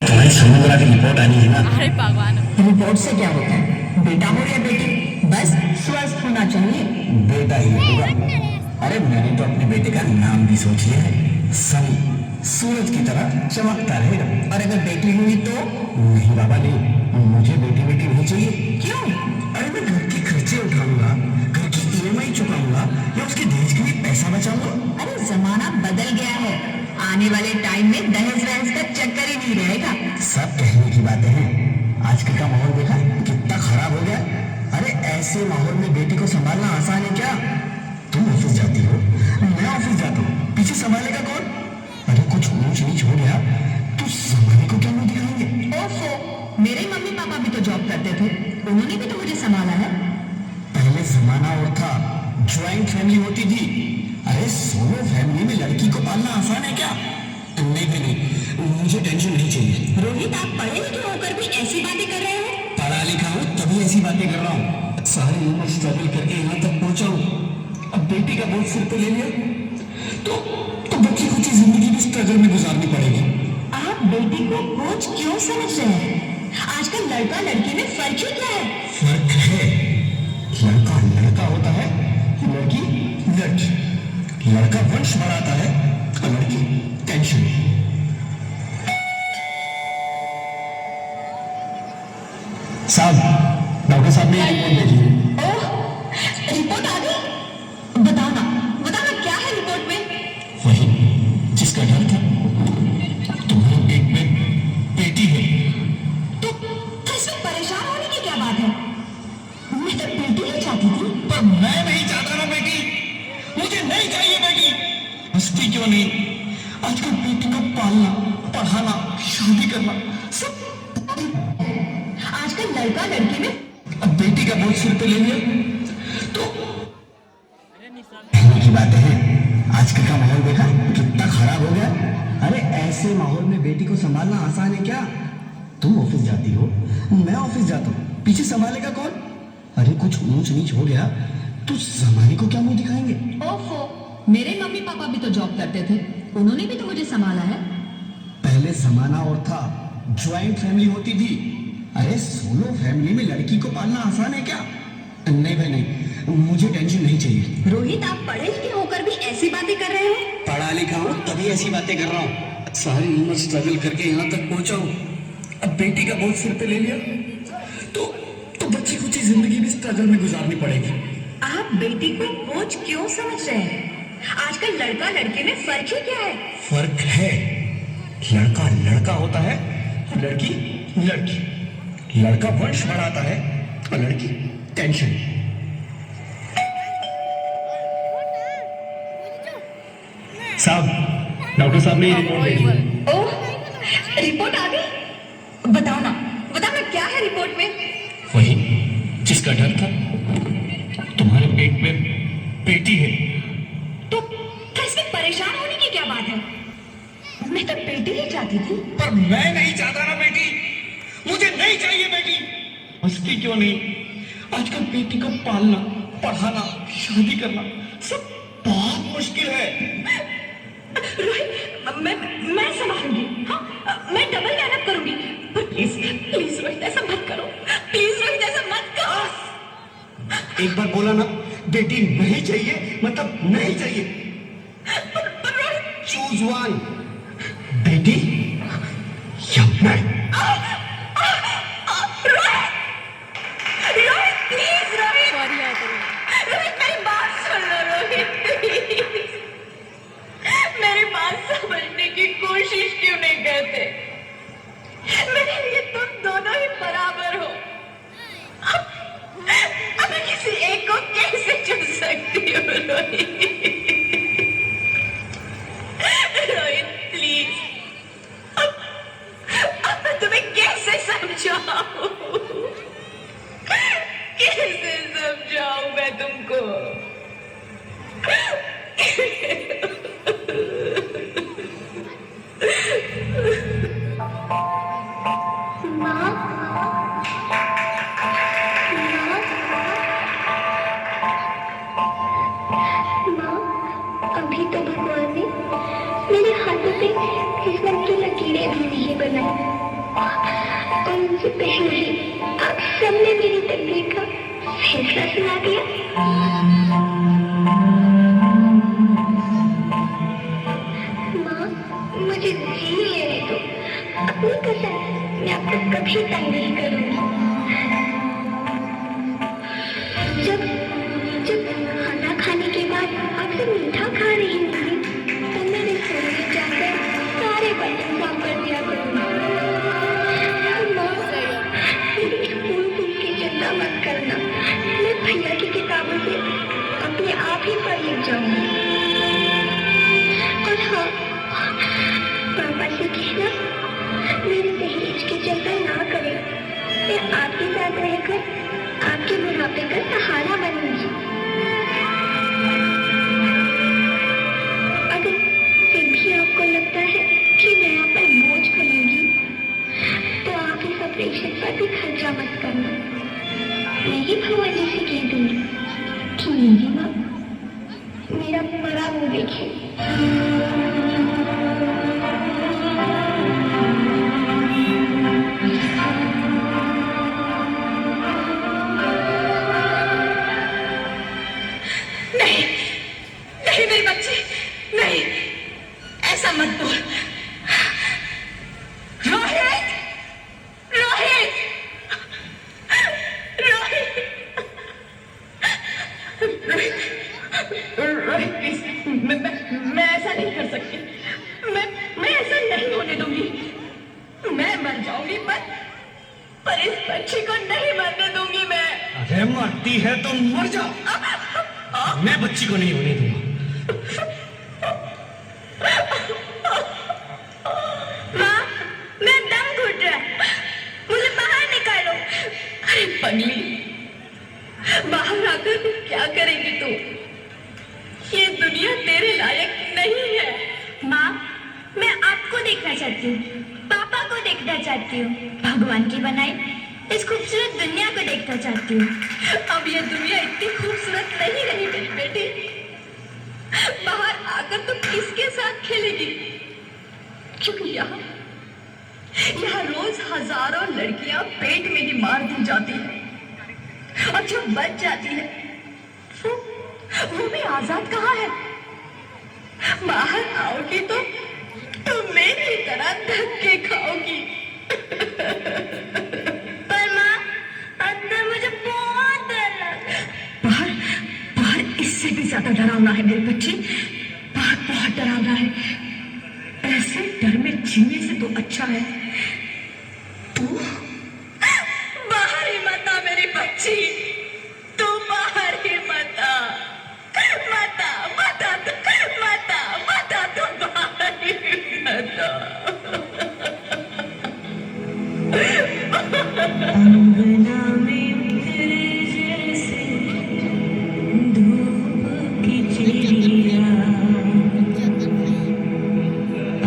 तुम्हारी sonography report आनी है ना। अरे भगवान। रिपोर्ट से क्या होता है? बेटा हो या बेटी, बस स्वस्थ होना चाहिए। बेटा ही होगा। अरे मैंने तो अपने बेटे का नाम भी सोच लिया है, सनी। सूरज की तरह चमकता रहेगा। और अगर बेटी हुई तो? नहीं बाबा नहीं, मुझे बेटी बेटी नहीं चाहिए। क्यों? अरे मैं घर के खर्चे उठाऊंगा, घर की ईएमआई चुकाऊंगा या उसके दहेज के लिए पैसा बचाऊंगा। अरे जमाना बदल गया है, आने वाले टाइम में दहेज वहेज का चक्कर ही नहीं रहेगा। सब कहने की बातें हैं, आजकल का माहौल देखा कितना खराब हो गया। अरे ऐसे माहौल में बेटी को संभालना आसान है क्या? तुम ऑफिस जाती हो, मैं ऑफिस जाता हूँ, पीछे संभालेगा कौन? अरे कुछ ऊंच नीच हो गया तो संभालने को क्या मुंह दिखाएंगे? ओफो, मेरे मम्मी पापा भी तो जॉब करते थे, उन्होंने भी तो मुझे संभाला है। पहले जमाना और था, ज्वाइंट फैमिली होती थी। अरे सोलो फैमिली में लड़की को पालना आसान है क्या? नहीं भी नहीं, मुझे टेंशन नहीं चाहिए। रोहित, आप पढ़े लिखे होकर भी ऐसी बातें कर रहे हो? पढ़ा लिखा हूँ तभी ऐसी बातें कर रहा हूँ। सारी उम्र स्ट्रगल करके यहाँ तक पहुंचा हूँ, अब बेटी का बोझ सिर पे ले लिया तो बच्ची कुछ जिंदगी भी स्ट्रगल में गुजारनी पड़ेगी। आप बेटी को बोझ क्यों समझ रहे हैं? आजकल लड़का लड़की में फर्क ही क्या है? फर्क है, लड़का लड़का होता है, लड़की लड़की। लड़का वंश बढ़ाता है, लड़की टेंशन। साहब, डॉक्टर साहब ने रिपोर्ट भेजी है। ओह, रिपोर्ट आ गई? बताना बताना क्या है रिपोर्ट में? वही जिसका डर था, तुम्हारे पेट में बेटी है। तो इसमें परेशान होने की क्या बात है? मैं तो बेटी ही चाहती थी। पर मैं नहीं चाहता ना बेटी, मुझे नहीं चाहिए बेटी। हंसती क्यों नहीं? आजकल बेटी को पालना, पढ़ाना, शादी करना सब। आजकल लड़का लड़की में अब बेटी का बोझ सिर पे ले लिया तो कहने की बातें हैं, आजकल का माहौल देखा कितना खराब हो गया। अरे ऐसे माहौल में बेटी को संभालना आसान है क्या? तुम ऑफिस जाती हो, मैं ऑफिस जाता हूँ, पीछे संभालेगा कौन? अरे कुछ ऊंच नीच हो गया तो जमाने को क्या मुंह दिखाएंगे? ओफो, मेरे मम्मी पापा भी तो जॉब करते थे, उन्होंने भी तो मुझे संभाला है। पहले जमाना और था, ज्वाइंट फैमिली होती थी। अरे सोलो फैमिली में लड़की को पालना आसान है क्या? नहीं भाई नहीं, मुझे टेंशन नहीं चाहिए। रोहित, आप पढ़े लिखे होकर भी ऐसी बातें कर रहे हो? पढ़ा लिखा हूँ तभी ऐसी बातें कर रहा हूँ, सारी उम्र स्ट्रगल करके यहाँ तक पहुंचा हूँ, अब बेटी का बोझ सिर पे ले लिया तो बच्ची कुछ जिंदगी भी स्ट्रगल में गुजारनी पड़ेगी। आप बेटी को बोझ क्यों समझ रहे हैं? आजकल लड़का लड़के में फर्क ही क्या है? फर्क है, लड़का लड़का होता है, लड़की लड़की। लड़का वंश बढ़ाता है, लड़की टेंशन। साहब, डॉक्टर साहब ने रिपोर्ट भेजी है। ओह, रिपोर्ट आ गई? बताना बताना क्या है रिपोर्ट में? वही जिसका डर था, तुम्हारे पेट में बेटी है। तो इसमें परेशान होने की क्या बात है? मैं तो बेटी ही चाहती थी। पर मैं नहीं चाहता ना बेटी, मुझे नहीं चाहिए बेटी। हंसती क्यों नहीं? आजकल बेटी को पालना, पढ़ाना, शादी करना सब बहुत मुश्किल है। रोहित, मैं संभालूंगी। हाँ, मैं डबल मेहनत करूंगी। पर प्लीज प्लीज रोहित, ऐसा मत करो। प्लीज रोहित, ऐसा मत करो। एक बार बोला ना, बेटी नहीं चाहिए मतलब नहीं चाहिए। पर रोहित, चूज वन, बेटी या मैं। रोहित प्लीज, रोहित सॉरी यार तेरी। रोहित, मेरी बात सुन लो रोहित प्लीज। मेरी बात समझने की कोशिश क्यों नहीं करते? मेरे लिए तुम दोनों ही बराबर हो। अब मैं किसी एक को कैसे चुन सकती हूँ रोहित? रोहित प्लीज, अब मैं तुम्हें कैसे आने से पहले ही आप सबने मेरी तकदीर का फैसला सुना दिया। माँ, मुझे जी लेने दो। अपनी कसम, मैं आपको कभी तंग नहीं करूंगी। जब जब खाना खाने के बाद आपसे मीठा खा रही होंगी, तब मैं रसोई में जाकर सारे बर्तन साफ कर दिया करूंगी। माँ, फूल फूल की चिंता मत करना, मैं भैया की किताबों से अपने आप ही पढ़ लिख जाऊंगी। और हाँ, पापा से कहना मेरी दहेज की चिंता ना करें। मैं आपके साथ रहकर आपके बुढ़ापे का सहारा बनूंगी। अगर फिर भी आपको लगता है कि मैं आप पर बोझ बनूंगी, तो आप इस ऑपरेशन पर भी खर्चा मत करना। मैं ही भगवान से कह दूंगी कि मेरी माँ मेरा बड़ा मुंह देखे। नहीं, नहीं मेरी बच्ची, नहीं, ऐसा मत बोल। रोहित, रोहित, रोहित, रोहित प्लीज, मैं ऐसा नहीं कर सकती। मैं ऐसा नहीं होने दूंगी। मैं मर जाऊंगी पर इस बच्ची को नहीं मरने दूंगी मैं। अरे मरती है तो मर जा, मैं बच्ची को नहीं होने दूंगा। माँ, मैं दम घुट रहा है, मुझे बाहर निकालो। अरे पगली, बाहर आकर क्या करेगी तू? ये दुनिया तेरे लायक नहीं है। माँ, मैं आपको देखना चाहती हूँ, पापा को देखना चाहती हूँ, भगवान की बनाई इस खूबसूरत दुनिया को देखना चाहती हूँ। अब ये दुनिया इतनी खूबसूरत नहीं रही मेरी बेटी। बाहर आकर तू किसके साथ खेलेगी? क्योंकि यहाँ रोज हजारों लड़कियां पेट में ही मार दी जाती है, और जो बच जाती है वो भी आजाद कहाँ है? बाहर आओगी तो मेरी तरह धक्के खाओगी। पर माँ, अंदर मुझे बहुत डर लग रहा है। बाहर इससे भी ज्यादा डरावना है मेरी बच्ची, बहुत डरावना है। ऐसे डर में जीने से तो अच्छा है तू बाहर ही मत आ मेरी बच्ची, तू बाहर ही मत आ, मत आ, मत आ, मत आ, मत आ, तू बाहर ही मत आ। अंगना में उतरे जैसे धूप की चिड़िया,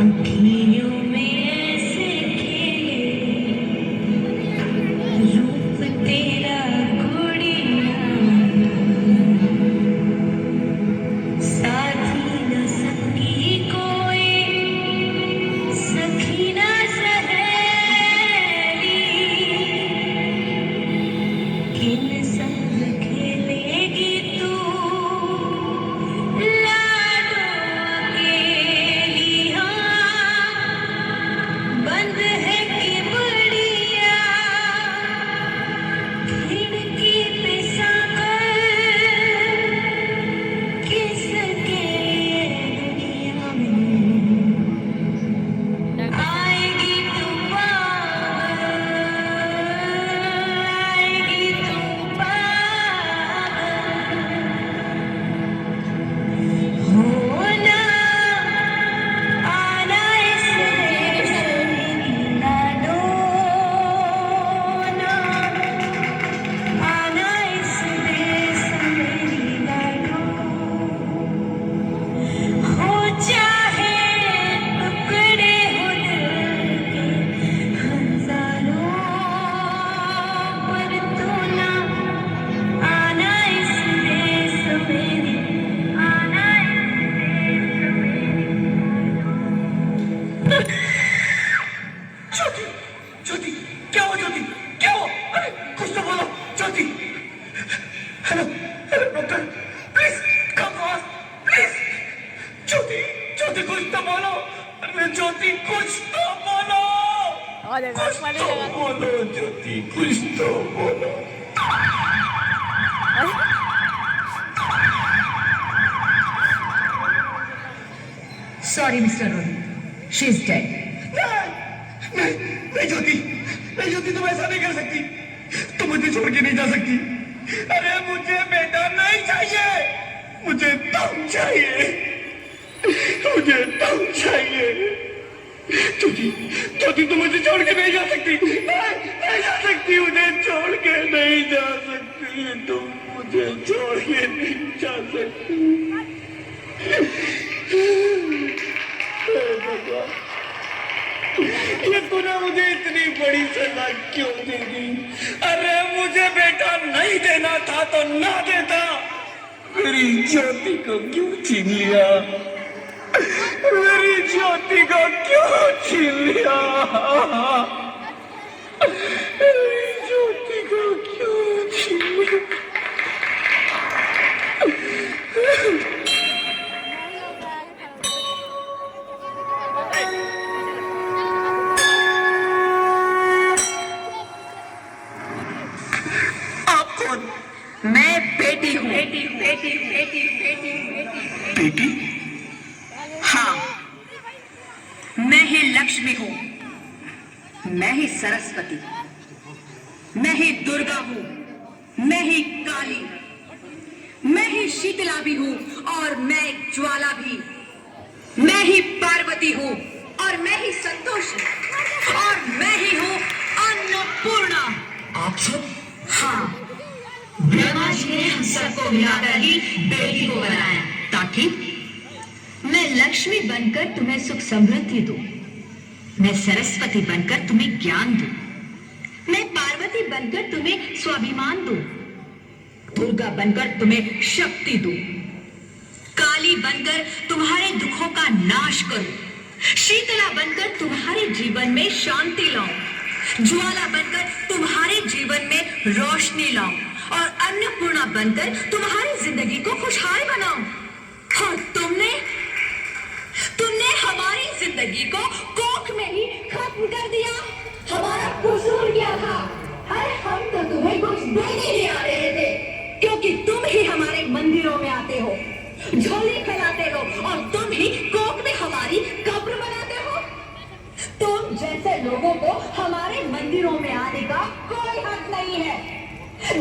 अँखियों में ऐसे खिले रूप तेरा गुड़िया, साथी न संगी कोई, सखी न सहेली, किन संग खेलेगी तू लाडो अकेली। हाँ, बंद है कि बढ़िया खिड़की पे साकर, किसके दुनिया में आएगी तू पागल, आएगी तू पागल। होना आना इस देश में लाडो ना, आना इस देश में लाडो। हो चाहे टुकड़े हो दिल के हजारों, पर तू ना आना इस देश में, आना इस देश में। ज्योति, ज्योति, क्या हो Jyoti? Hello hello doctor, please come fast, please. Jyoti, Jyoti कुछ तो बोलो, अरे ज्योति कुछ तो बोलो, कुछ तो बोलो ज्योति, कुछ तो बोलो। Sorry mister Rohit, she is dead. नहीं ज्योति, नहीं ज्योति, तुम ऐसा नहीं कर सकती, तुम मुझे छोड़ के नहीं जा सकती। अरे मुझे बेटा नहीं चाहिए, मुझे तुम चाहिए, मुझे तुम चाहिए। ज्योति, ज्योति तुम मुझे छोड़ के नहीं जा सकती, नहीं जा सकती, मुझे छोड़ के नहीं जा सकती, तुम मुझे छोड़ के नहीं जा सकती। ये तूने मुझे इतनी बड़ी सजा क्यों दे दी? अरे मुझे बेटा नहीं देना था तो ना देता, मेरी ज्योति को क्यों छीन लिया, मेरी ज्योति को क्यों छीन लिया, मेरी ज्योति को क्यों छीन लिया। मैं बेटी हूँ। बेटी बेटी बेटी बेटी बेटी बेटी? हाँ, मैं ही लक्ष्मी हूँ, मैं ही सरस्वती, मैं ही दुर्गा हूँ, मैं ही काली, मैं ही शीतला भी हूँ और मैं ज्वाला भी, मैं ही पार्वती हूँ और मैं ही संतोषी और मैं ही हूँ अन्नपूर्णा। आप सब? हाँ, ब्रह्मा जी ने हम सबको मिलाकर ही बेटी को बनाया ताकि मैं लक्ष्मी बनकर तुम्हें सुख समृद्धि दूं, मैं सरस्वती बनकर तुम्हें ज्ञान दूं, मैं पार्वती बनकर तुम्हें स्वाभिमान दूं, दुर्गा बनकर तुम्हें शक्ति दूं, काली बनकर तुम्हारे दुखों का नाश करूं, शीतला बनकर तुम्हारे जीवन में शांति लाऊं, ज्वाला बनकर तुम्हारे जीवन में रोशनी लाऊं और अन्नपूर्णा बनकर तुम्हारी जिंदगी को खुशहाल बनाऊं। और तुमने हमारी जिंदगी को कोख में ही खत्म कर दिया। हमारा कसूर क्या था? अरे हम तो तुम्हें कुछ देने नहीं आ रहे थे, क्योंकि तुम ही हमारे मंदिरों में आते हो, झोली फैलाते हो और तुम ही कोख में हमारी कब्र बनाते हो। तुम जैसे लोगों को हमारे मंदिरों में आने का कोई हक नहीं है,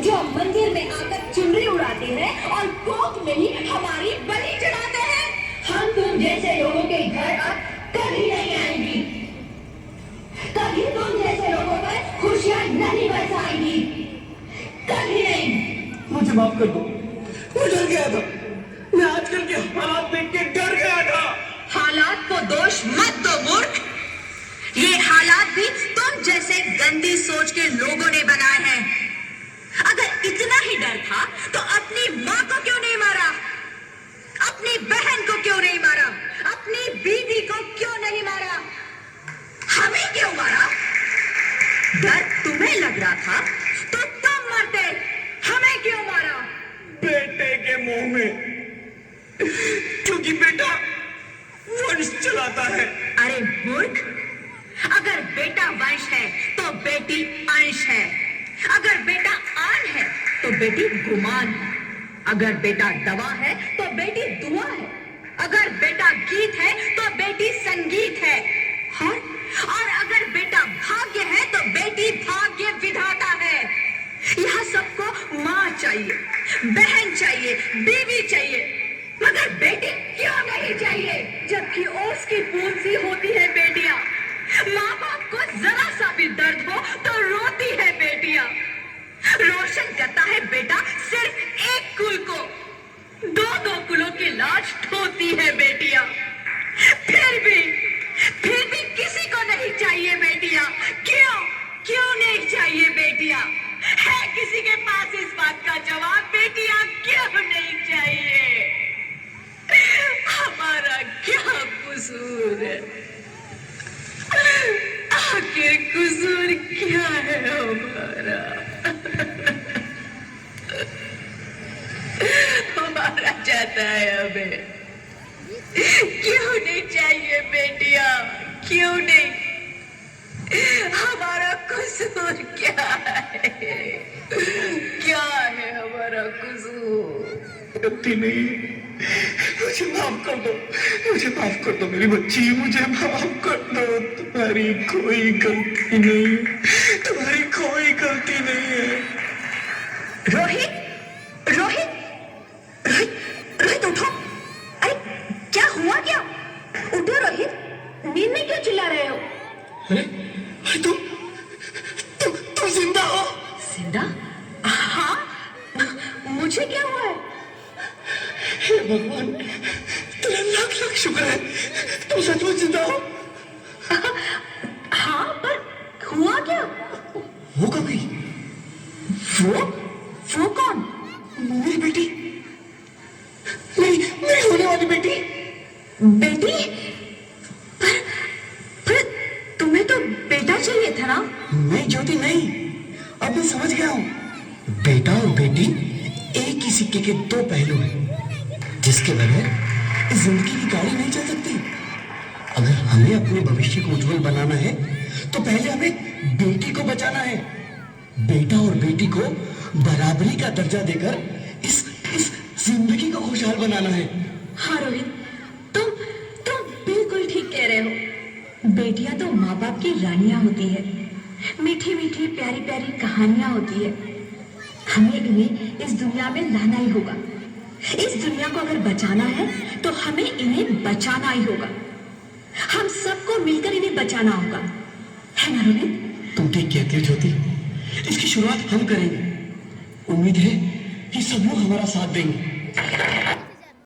जो मंदिर में आकर चुनरी उड़ाते हैं और कोख में ही हमारी बलि चढ़ाते हैं। हम तुम जैसे लोगों के घर अब कभी नहीं आएंगी, कभी तुम जैसे लोगों पर खुशियां नहीं बरसाएंगी, कभी नहीं। मुझे माफ कर दो, मैं डर गया था, मैं आजकल के हालात देख के डर गया था। हालात को दोष मत दो मूर्ख, ये हालात भी तुम जैसे गंदी सोच के लोगों ने बनाए हैं। अगर इतना ही डर था तो अपनी माँ को क्यों नहीं मारा, अपनी बहन को क्यों नहीं मारा, अपनी बीवी को क्यों नहीं मारा, हमें क्यों मारा? डर तुम्हें लग रहा था तो तुम मरते, हमें क्यों मारा? बेटे के मुंह में, क्योंकि बेटा वंश चलाता है। अरे मूर्ख, अगर बेटा वंश है तो बेटी अंश है, अगर बेटा आन है तो बेटी गुमान है, अगर बेटा दवा है तो बेटी दुआ है, अगर बेटा गीत है तो बेटी संगीत है, और अगर बेटा भाग्य है तो बेटी भाग्य विधाता है। यह सबको माँ चाहिए, बहन चाहिए, बीवी चाहिए, मगर बेटी क्यों नहीं चाहिए? जबकि ओस की बूंद सी होती है बेटियां, माँ बाप को जरा सा भी दर्द हो तो रोती है बेटियां, रोशन करता है बेटा सिर्फ एक कुल को, दो कुलों की लाज ढोती है बेटियां। फिर भी किसी को नहीं चाहिए बेटियां। क्यों नहीं चाहिए बेटियां? है किसी के पास इस बात का जवाब? बेटियां क्यों नहीं चाहिए? हमारा क्या कसूर है? आखिर कसूर क्या है हमारा? चाहता है हमें? क्यों नहीं चाहिए बेटियां? क्यों नहीं? हमारा कसूर क्या है? क्या है हमारा कसूर? गलती नहीं, मुझे माफ कर दो, मुझे माफ कर दो मेरी बच्ची, मुझे माफ कर दो। तुम्हारी कोई गलती नहीं, तुम्हारी कोई गलती नहीं है। रोहित, रोहित, रोहित, रोहित उठो। अरे क्या हुआ क्या? उठो रोहित, नींद में क्यों चिल्ला रहे हो? अरे तुम जिंदा हो? जिंदा? हाँ, मुझे क्या हुआ है? हे भगवान, तेरा लाख लाख शुक्र है, तुम सचमुच जिंदा हो। हाँ, पर हुआ क्या? वो कभी वो कौन? मेरी बेटी, मेरी होने वाली बेटी। बेटी? पर तुम्हें तो बेटा चाहिए था ना? नहीं ज्योति नहीं, अब मैं समझ गया हूँ। बेटा और बेटी एक ही सिक्के के दो पहलू हैं, जिसके बगैर इस जिंदगी की गाड़ी नहीं चल सकती। अगर हमें अपने भविष्य को उज्जवल बनाना है तो पहले हमें बेटी को बचाना है। बेटा और बेटी को बराबरी का दर्जा देकर इस जिंदगी को खुशहाल बनाना है। हाँ रोहित, तुम बिल्कुल ठीक कह रहे हो। बेटियां तो माँ बाप की रानियां होती है, मीठी मीठी प्यारी प्यारी कहानियां होती है। हमें इन्हें इस दुनिया में लाना ही होगा। इस दुनिया को अगर बचाना है तो हमें इन्हें बचाना ही होगा। हम सबको मिलकर इन्हें बचाना होगा, है ना रोहित? तुम ठीक कहती हो ज्योति, इसकी शुरुआत हम करेंगे। उम्मीद है कि सब लोग हमारा साथ देंगे।